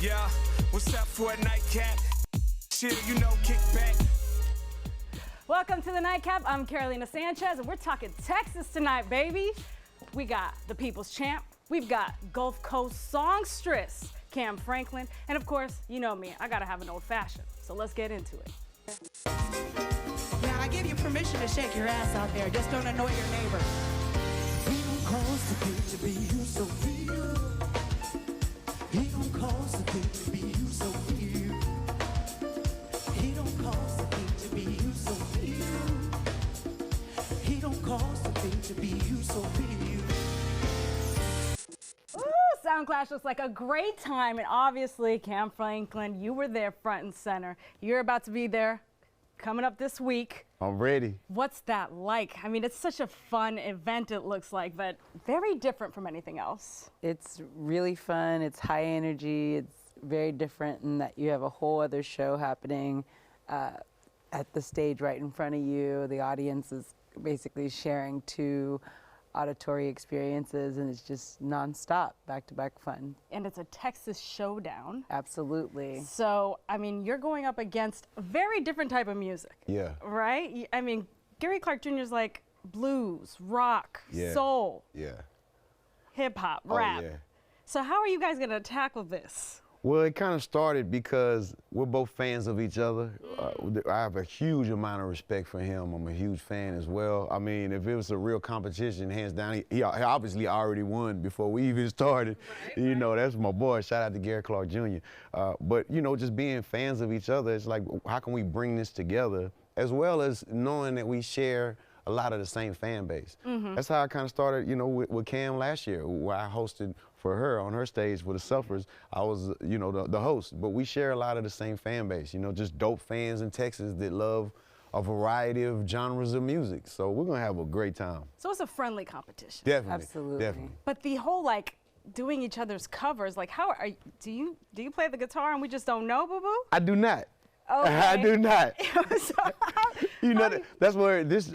Yeah, what's up for a nightcap? Chill, you know, kick back. Welcome to the Nightcap. I'm Carolina Sanchez, and we're talking Texas tonight, baby. We got the People's Champ. We've got Gulf Coast songstress, Kam Franklin. And of course, you know me, I gotta have an old fashioned. So let's get into it. Now, I give you permission to shake your ass out there. Just don't annoy your neighbor. He don't cause the thing to be you so real. He don't cause the thing to be you so real. He don't cause the thing to be you so real. He don't cause the thing to be you so real. Ooh, SoundClash looks like a great time. And obviously, Kam Franklin, you were there front and center. You're about to be there coming up this week. I'm ready. What's that like? I mean, it's such a fun event, it looks like, but very different from anything else. It's really fun. It's high energy. It's very different in that you have a whole other show happening at the stage right in front of you. The audience is basically sharing two auditory experiences, and it's just nonstop, back-to-back fun. And it's a Texas showdown. Absolutely. So, I mean, you're going up against a very different type of music. Yeah. Right? I mean, Gary Clark Jr. is like blues, rock, Yeah. soul, Yeah. hip hop, rap. Oh, yeah. So how are you guys going to tackle this? Well, it kind of started because we're both fans of each other. I have a huge amount of respect for him. I'm a huge fan as well. I mean, if it was a real competition, hands down, he obviously already won before we even started. Right, you know, that's my boy. Shout out to Gary Clark Jr. But, you know, just being fans of each other, it's like, how can we bring this together, as well as knowing that we share a lot of the same fan base. That's how I kind of started, you know, with Kam last year, where I hosted for her on her stage for the Suffers. I was, you know, the host, but we share a lot of the same fan base, you know, just dope fans in Texas that love a variety of genres of music. So we're gonna have a great time. So it's a friendly competition. Definitely. Absolutely. Definitely. But the whole like doing each other's covers, like how are do you play the guitar and we just don't know, boo-boo? I do not. Okay. I do not. So how, You know, that's where this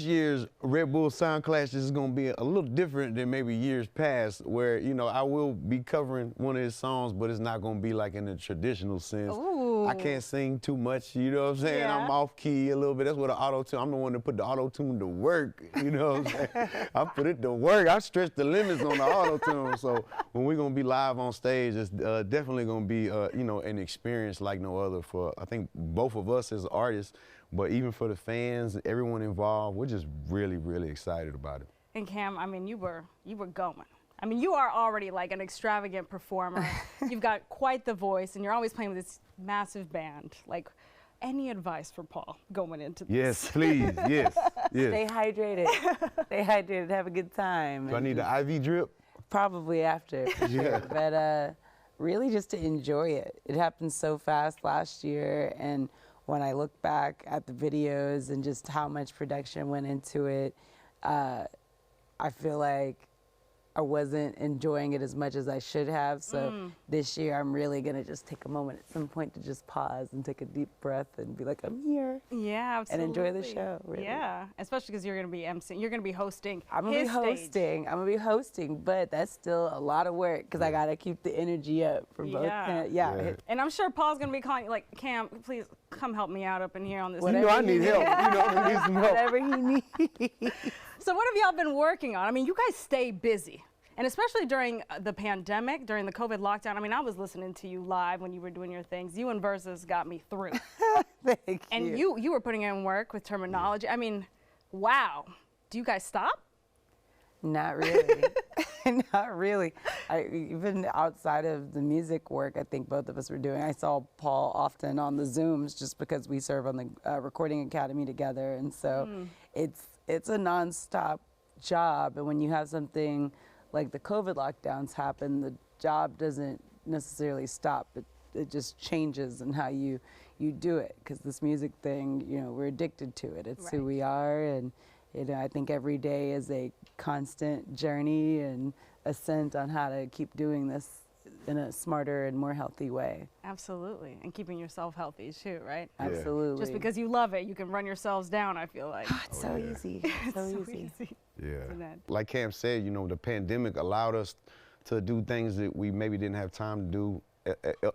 year's Red Bull SoundClash is going to be a little different than maybe years past, where, you know, I will be covering one of his songs, but it's not going to be like in the traditional sense. Ooh. I can't sing too much, you know what I'm saying? Yeah. I'm off key a little bit. That's what the auto-tune, I'm the one that put the auto-tune to work, you know what I'm saying? I put it to work. I stretch the limits on the auto-tune. So when we're going to be live on stage, it's definitely going to be, you know, an experience like no other for, I think, both of us as artists, but even for the fans, everyone involved, we're just really, really excited about it. And Kam, I mean, you were going. I mean, you are already like an extravagant performer. You've got quite the voice, and you're always playing with this massive band. Like, any advice for Paul going into this? Yes, please, yes, yes. Stay hydrated. Stay hydrated. Have a good time. Do I need the IV drip? Probably after. For sure. Yeah. But really just to enjoy it. It happened so fast last year, and when I look back at the videos and just how much production went into it, I feel like I wasn't enjoying it as much as I should have. So this year I'm really gonna just take a moment at some point to just pause and take a deep breath and be like, I'm here. Yeah, absolutely. And enjoy the show, really. Yeah, especially because you're going to be emceeing. You're going to be hosting. I'm gonna be hosting. I'm gonna be hosting, but that's still a lot of work because I gotta keep the energy up for both. Yeah. And I'm sure Paul's going to be calling you like, Kam, please come help me out up in here on this. You know I need help. You know I need some help. Whatever he needs. So what have y'all been working on? I mean, you guys stay busy. And especially during the pandemic, during the COVID lockdown, I mean, I was listening to you live when you were doing your things. You and Versus got me through. Thank you. And you were putting in work with terminology. I mean, wow. Do you guys stop? Not really. Not really. Even outside of the music work, I think both of us were doing. I saw Paul often on the Zooms just because we serve on the Recording Academy together. And so it's a nonstop job. And when you have something like the COVID lockdowns happen, the job doesn't necessarily stop. It just changes in how you do it, because this music thing, you know, we're addicted to it. It's who we are, and you know, I think every day is a constant journey and ascent on how to keep doing this in a smarter and more healthy way. Absolutely. And keeping yourself healthy too, right? Yeah. Absolutely. Just because you love it, you can run yourselves down, I feel like. It's so easy. It's So easy. Yeah. Like Kam said, you know, the pandemic allowed us to do things that we maybe didn't have time to do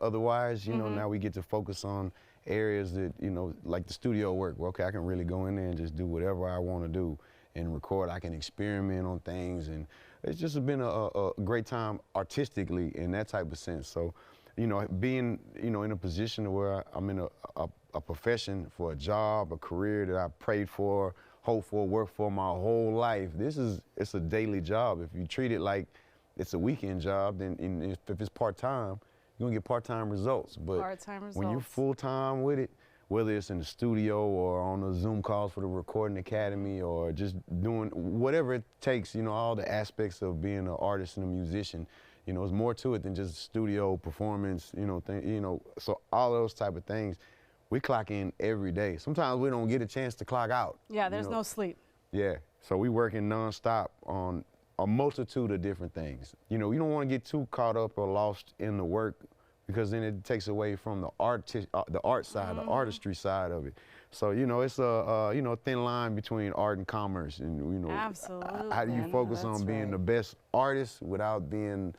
otherwise. You know, now we get to focus on areas that, you know, like the studio work. Well, okay, I can really go in there and just do whatever I want to do and record. I can experiment on things, and it's just been a great time artistically in that type of sense. So, you know, being, you know, in a position where I'm in a profession for a job, a career that I prayed for, hope for, worked for my whole life. It's a daily job. If you treat it like it's a weekend job, then if it's part-time, you're gonna get part-time results. But when you're full-time with it, whether it's in the studio or on the Zoom calls for the Recording Academy or just doing whatever it takes, you know, all the aspects of being an artist and a musician, you know, there's more to it than just studio performance, you know, so all those type of things, we clock in every day. Sometimes we don't get a chance to clock out. Yeah, there's no sleep. Yeah, so we working nonstop on a multitude of different things. You know, you don't want to get too caught up or lost in the work, because then it takes away from the art side, the artistry side of it. So, you know, it's a you know, thin line between art and commerce, and, you know, absolutely. How do you focus on being the best artist without being,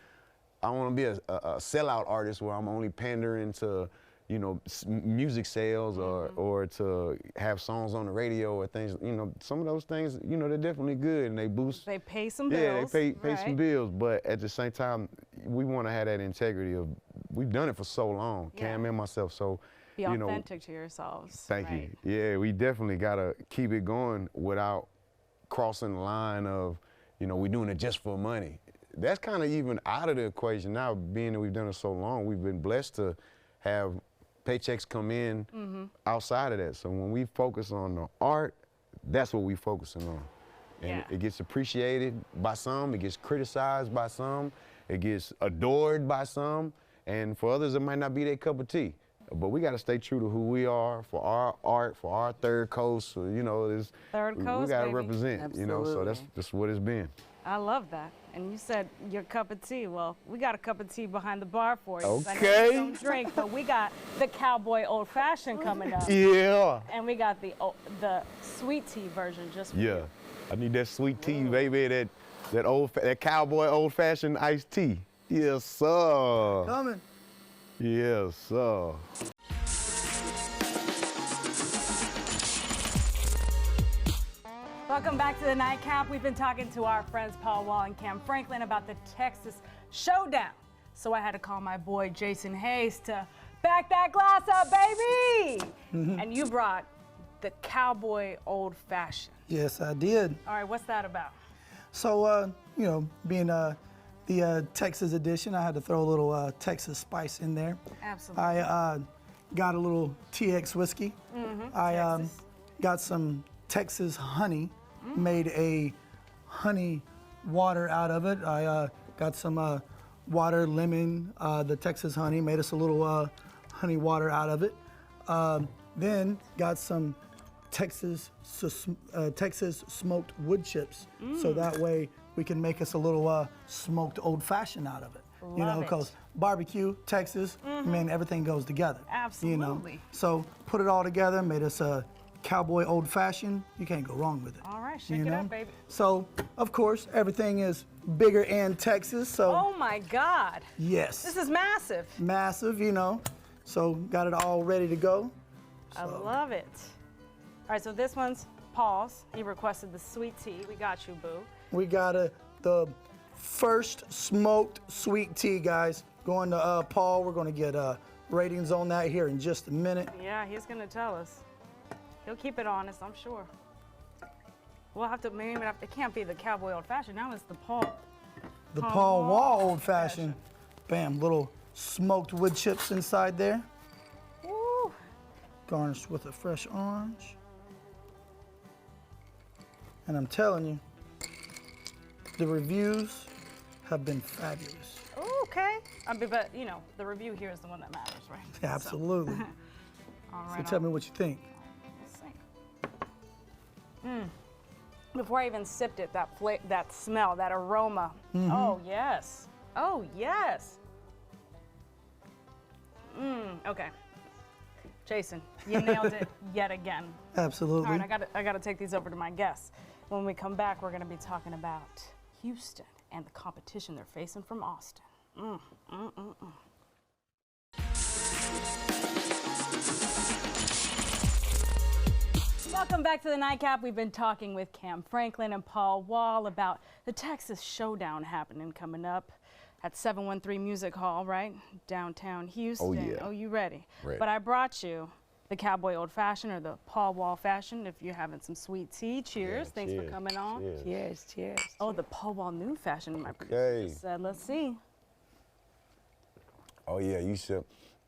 I don't want to be a sellout artist where I'm only pandering to, you know, music sales or to have songs on the radio or things. You know, some of those things, you know, they're definitely good and they boost. They pay some bills. Yeah, they pay some bills, but at the same time, we want to have that integrity of, we've done it for so long, Cam and myself, so, be you know. authentic to yourselves. Thank you. Yeah, we definitely got to keep it going without crossing the line of, you know, we're doing it just for money. That's kind of even out of the equation now, being that we've done it so long. We've been blessed to have paychecks come in outside of that. So when we focus on the art, that's what we're focusing on. And it gets appreciated by some, it gets criticized by some, it gets adored by some, and for others, it might not be their cup of tea. But we got to stay true to who we are for our art, for our third coast. So, you know, Third coast, we got to baby. represent. Absolutely. You know, so that's just what it's been. I love that. And you said your cup of tea. Well, we got a cup of tea behind the bar for you. Okay. I know you don't drink, but we got the Cowboy Old Fashioned coming up. Yeah. And we got the sweet tea version just for Yeah. you. I need that sweet tea, baby. That Cowboy Old Fashioned iced tea. Yes, sir. Coming. Yes, sir. Welcome back to the Nightcap. We've been talking to our friends Paul Wall and Kam Franklin about the Texas Showdown. So I had to call my boy Jason Hayes to back that glass up, baby! And you brought the Cowboy Old Fashioned. Yes, I did. All right, what's that about? So, you know, being the Texas edition, I had to throw a little Texas spice in there. Absolutely. I got a little TX whiskey. I Texas. got some Texas honey, made a honey water out of it. I got some water, lemon, the Texas honey, made us a little honey water out of it. Then got some Texas smoked wood chips, so that way we can make us a little smoked old fashioned out of it. You know, because barbecue, Texas, man, everything goes together. Absolutely. You know, so put it all together, made us a Cowboy Old Fashioned. You can't go wrong with it. All right, shake it up, baby. So, of course, everything is bigger in Texas. So, Oh my God. yes, This is massive. massive. You know, so got it all ready to go. I love it. All right, so this one's Paul's. He requested the sweet tea. We got you, boo. We got the first smoked sweet tea, guys. Going to Paul. We're going to get ratings on that here in just a minute. Yeah, he's gonna tell us. He'll keep it honest, I'm sure. We'll have to, maybe it can't be the Cowboy Old Fashioned. Now it's the Paul. The Paul Wall Old Fashioned. Bam, little smoked wood chips inside there. Woo. Garnished with a fresh orange. And I'm telling you, the reviews have been fabulous. Okay. But you know, the review here is the one that matters, right? Absolutely. All So right. tell me what you think. Let's see. Before I even sipped it, that smell, that aroma. Oh yes. Oh yes. Okay. Jason, you nailed it yet again. Absolutely. All right, I gotta take these over to my guests. When we come back, we're gonna be talking about Houston and the competition they're facing from Austin. Welcome back to the Nightcap. We've been talking with Kam Franklin and Paul Wall about the Texas Showdown happening coming up at 713 Music Hall, right? Downtown Houston. Oh, yeah. Oh, you ready? Ready. But I brought you the Cowboy Old Fashioned or the Paul Wall Fashioned if you're having some sweet tea. Cheers. Yeah, Thanks cheers. for coming on. Cheers. Cheers, cheers. Oh, the Paul Wall New Fashion, my producer Okay. just said. Let's see. Oh yeah, you should.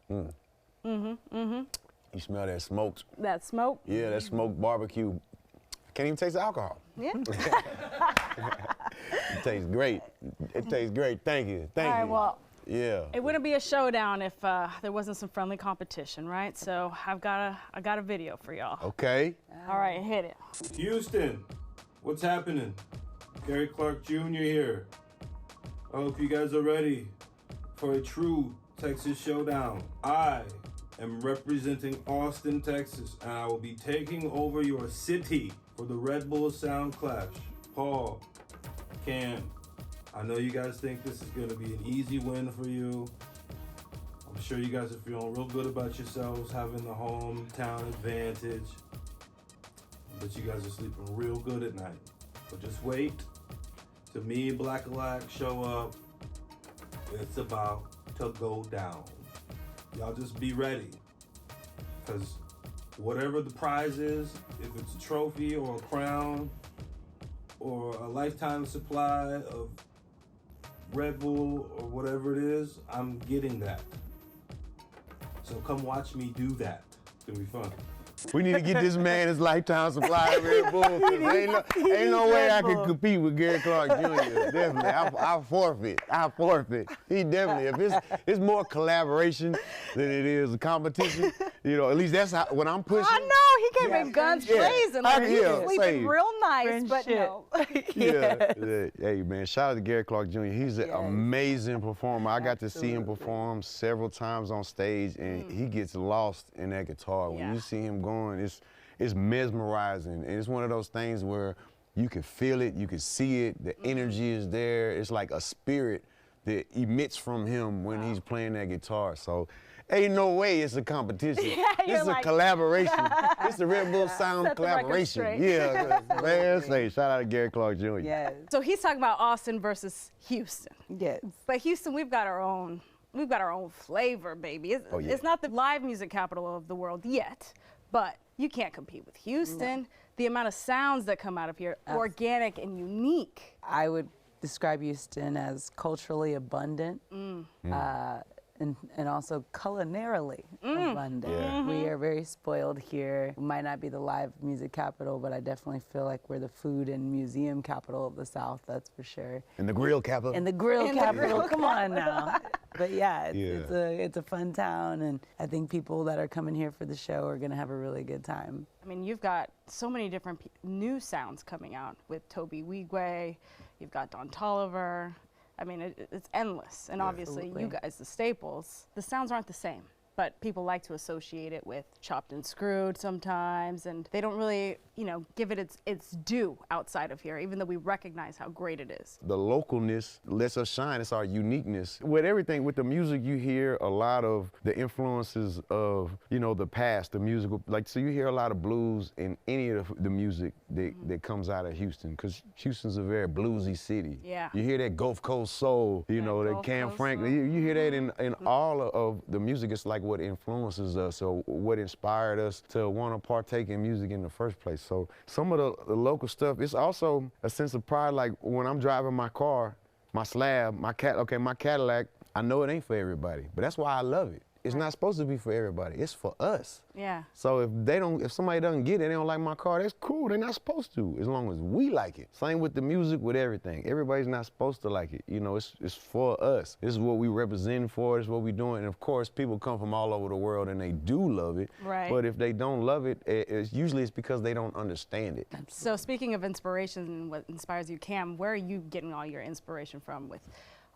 You smell that smoke? That smoke. Yeah, that smoked barbecue. Can't even taste the alcohol. Yeah. It tastes great. It tastes great. Thank you. Thank All right, you. well, Yeah. it wouldn't be a showdown if there wasn't some friendly competition, right? So I got a video for y'all. Okay. All right, hit it. Houston, what's happening? Gary Clark Jr. here. I hope you guys are ready for a true Texas showdown. I am representing Austin, Texas, and I will be taking over your city for the Red Bull SoundClash. Paul, Kam, I know you guys think this is going to be an easy win for you. I'm sure you guys are feeling real good about yourselves, having the hometown advantage. But you guys are sleeping real good at night. So just wait till me and Black show up. It's about to go down. Y'all just be ready. Because whatever the prize is, if it's a trophy or a crown or a lifetime supply of Red Bull or whatever it is, I'm getting that. So come watch me do that. It's gonna be fun. We need to get this man his lifetime supply of Red Bull. 'Cause ain't no way I can compete with Gary Clark Jr. Definitely, I forfeit. I forfeit. He definitely. If it's more collaboration than it is a competition, you know. At least that's how when I'm pushing. I know he came in guns Yeah. blazing. Like, he was sleeping same. real nice, but no. Yeah. Hey man, shout out to Gary Clark Jr. He's an amazing performer. I got to see him perform several times on stage, and he gets lost in that guitar. When you see him going, it's mesmerizing, and it's one of those things where you can feel it, you can see it, the energy is there. It's like a spirit that emits from him when he's playing that guitar. So ain't no way it's a competition. It's a collaboration. It's the Red Bull Sound Set the record collaboration. straight. Yeah, man, say shout out to Gary Clark Jr. Yes. So he's talking about Austin versus Houston. Yes. But Houston, we've got our own flavor, baby. It's not the live music capital of the world yet, but you can't compete with Houston. No. The amount of sounds that come out of here, organic and unique. I would describe Houston as culturally abundant. And also culinarily abundant. Yeah. We are very spoiled here. We might not be the live music capital, but I definitely feel like we're the food and museum capital of the South, that's for sure. And the grill capital. And the grill capital, come on now. But yeah, it's a fun town, and I think people that are coming here for the show are gonna have a really good time. I mean, you've got so many different new sounds coming out with Toby Wigwe, you've got Don Tolliver. I mean, it's endless. And obviously, you guys, the staples, the sounds aren't the same. But people like to associate it with Chopped and Screwed sometimes, and they don't really, give it its due outside of here, even though we recognize how great it is. The localness lets us shine. It's our uniqueness. With everything, with the music, you hear a lot of the influences of, the past, the musical. So you hear a lot of blues in any of the music that comes out of Houston, because Houston's a very bluesy city. Yeah. You hear that Gulf Coast soul, that Kam Franklin. You hear that in all of the music. It's like what influences us or what inspired us to want to partake in music in the first place. So some of the local stuff, it's also a sense of pride. Like when I'm driving my car, my slab, my Cadillac, I know it ain't for everybody, but that's why I love it. It's not supposed to be for everybody. It's for us. Yeah. So if somebody doesn't get it, they don't like my car, that's cool. They're not supposed to, as long as we like it. Same with the music, with everything. Everybody's not supposed to like it. It's for us. This is what we represent for. This is what we're doing. And of course, people come from all over the world and they do love it. Right. But if they don't love it, it's because they don't understand it. So speaking of inspiration and what inspires you, Kam, where are you getting all your inspiration from with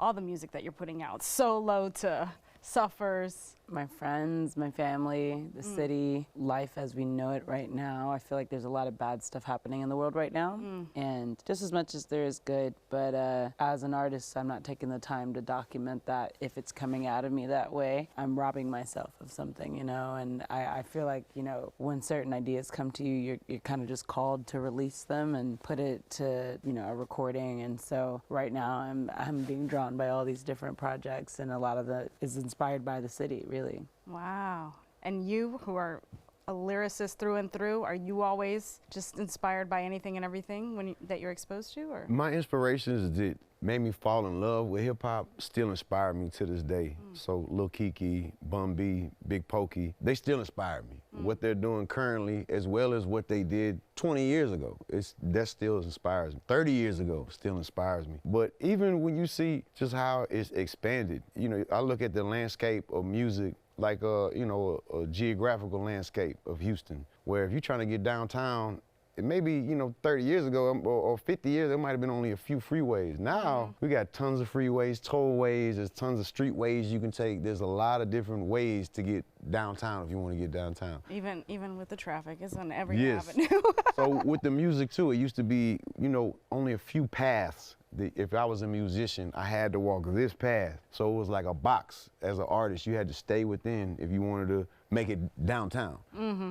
all the music that you're putting out, solo to suffers? My friends, my family, the city, life as we know it right now. I feel like there's a lot of bad stuff happening in the world right now. And just as much as there is good, but as an artist, I'm not taking the time to document that. If it's coming out of me that way, I'm robbing myself of something, you know? And I feel like, you know, when certain ideas come to you, you're kind of just called to release them and put it to, you know, a recording. And so right now I'm being drawn by all these different projects, and a lot of it is inspired by the city, really. Wow. And you, who are a lyricist through and through, are you always just inspired by anything and everything that you're exposed to? Or? My inspirations that made me fall in love with hip hop still inspire me to this day. So Lil Keke, Bun B, Big Pokey, they still inspire me. What they're doing currently, as well as what they did 20 years ago, that still inspires me. 30 years ago still inspires me. But even when you see just how it's expanded, you know, I look at the landscape of music like you know, a geographical landscape of Houston, where if you're trying to get downtown, it may be, you know, 30 years ago or 50 years, there might have been only a few freeways. Now, we got tons of freeways, tollways, there's tons of streetways you can take. There's a lot of different ways to get downtown if you want to get downtown. Even with the traffic, it's on every avenue. So with the music too, it used to be, you know, only a few paths. If I was a musician, I had to walk this path. So it was like a box. As an artist, you had to stay within if you wanted to make it downtown.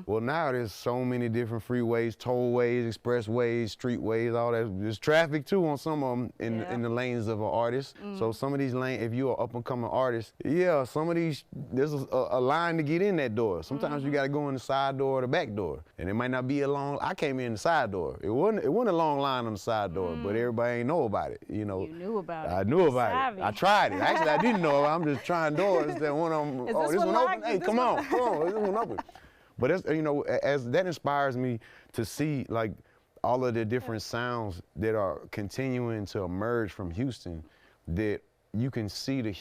Well, now there's so many different freeways, tollways, expressways, streetways, all that. There's traffic too on some of them in the lanes of an artist. So some of these lanes, if you're an up-and-coming artist, some of these, there's a line to get in that door. Sometimes you gotta go in the side door or the back door. And it might not be a long, I came in the side door. It wasn't a long line on the side door, but everybody ain't know about it, you know. You knew about it. I knew about Savvy. it. I tried it. Actually, I didn't know. I'm just trying doors. That one of them, this one open? Hey, come on, this one open. But that's, you know, as that inspires me to see like all of the different sounds that are continuing to emerge from Houston, that you can see the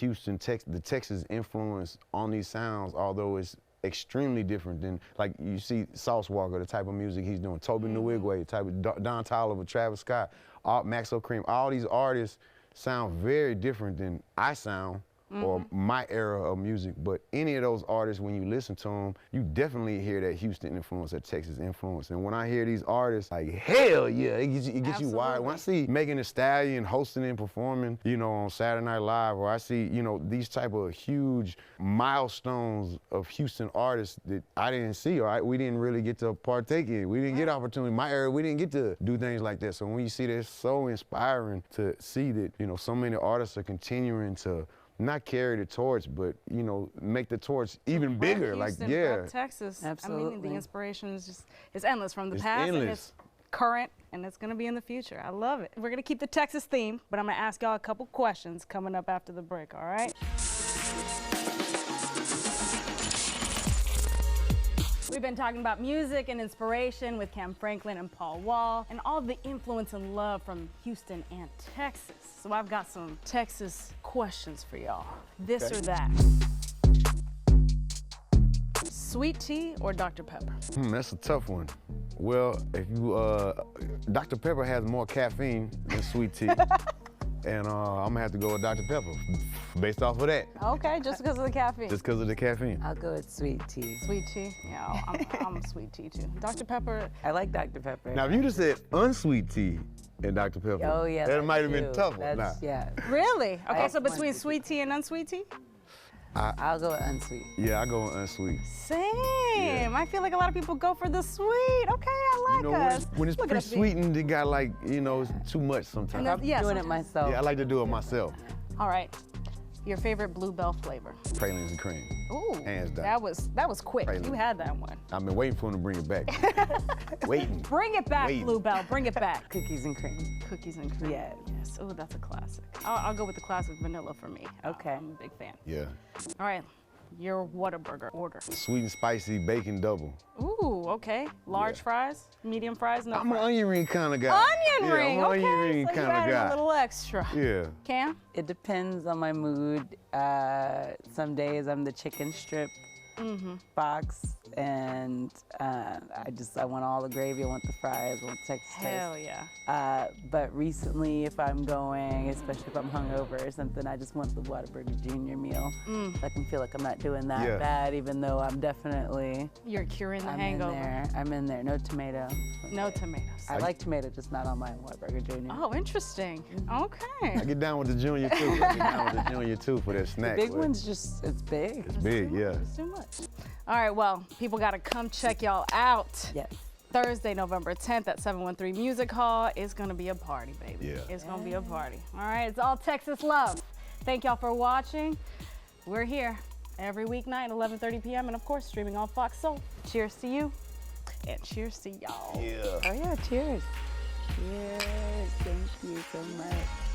the Texas influence on these sounds, although it's extremely different than, like you see Sauce Walker, the type of music he's doing, Toby Nwigwe, the type of Don Toliver, Travis Scott, Maxo Cream, all these artists sound very different than I sound, or my era of music. But any of those artists, when you listen to them, you definitely hear that Houston influence, that Texas influence. And when I hear these artists, like, hell yeah, it gets you wild. When I see Megan Thee Stallion hosting and performing, you know, on Saturday Night Live, or I see, you know, these type of huge milestones of Houston artists that I didn't see, or we didn't really get to partake in. We didn't get opportunity. My era, we didn't get to do things like that. So when you see that, it's so inspiring to see that, you know, so many artists are continuing to not carry the torch, but, you know, make the torch even bigger. Houston, like, Texas. Absolutely. I mean, the inspiration is endless from the It's past, and endless. it's current, and it's gonna be in the future. I love it. We're gonna keep the Texas theme, but I'm gonna ask y'all a couple questions coming up after the break, all right? We've been talking about music and inspiration with Kam Franklin and Paul Wall, and all the influence and love from Houston and Texas. So I've got some Texas questions for y'all. This or that. Sweet tea or Dr. Pepper? That's a tough one. Well, if you, Dr. Pepper has more caffeine than sweet tea. And I'm gonna have to go with Dr. Pepper, based off of that. Okay, just because of the caffeine. Just because of the caffeine. I'll go with sweet tea. Sweet tea? Yeah, I'm a sweet tea too. Dr. Pepper. I like Dr. Pepper. Now, if you just said unsweet tea and Dr. Pepper, Oh yeah, that might have been too. tougher. That's, Nah. yeah. Really? Okay, I so like between one. sweet tea and unsweet tea? I'll go with unsweet. Yeah, I go with unsweet. Same. I feel like a lot of people go for the sweet. Okay, I like You know, us. when it's Look at us being- pre-sweetened, it got like, you know, it's too much sometimes. I'm yeah, doing it sometimes. myself. Yeah, I like to do it myself. All right. Your favorite Bluebell flavor? Pralines and cream. Ooh, Hands down. that was quick. Praline. You had that one. I've been waiting for him to bring it back. Waiting. Bring it back, Wait. Bluebell. Bring it back. Cookies and cream. Cookies and cream. Yeah. Yes. Oh, that's a classic. I'll go with the classic vanilla for me. Okay. I'm a big fan. Yeah. All right. Your Whataburger order. Sweet and spicy bacon double. Ooh, okay. Large Yeah. fries, medium fries, no I'm an fries. onion ring kind of guy. Onion ring, I'm an okay. onion ring So you kind of added guy. a little extra. Yeah. Cam? It depends on my mood. Some days I'm the chicken strip box. and I want all the gravy, I want the fries, I want the Texas Hell toast. yeah. But recently, if I'm going, especially if I'm hungover or something, I just want the Whataburger Junior meal. So I can feel like I'm not doing that Yeah. bad, even though I'm definitely. You're curing the I'm hangover. in there. I'm in there. No tomato. No tomatoes. I like tomato, just not on my Whataburger Junior. Oh, interesting. Okay. I get down with the junior too. I get down with the junior too for that snack. Big but one's just, it's big. It's big, yeah. It's too much. All right, well, people got to come check y'all out. Yes. Thursday, November 10th at 713 Music Hall. It's going to be a party, baby. Yeah. It's going to be a party. All right, it's all Texas love. Thank y'all for watching. We're here every weeknight at 11:30 p.m. and, of course, streaming on Fox Soul. Cheers to you and cheers to y'all. Yeah. Oh, yeah, cheers. Cheers. Thank you so much.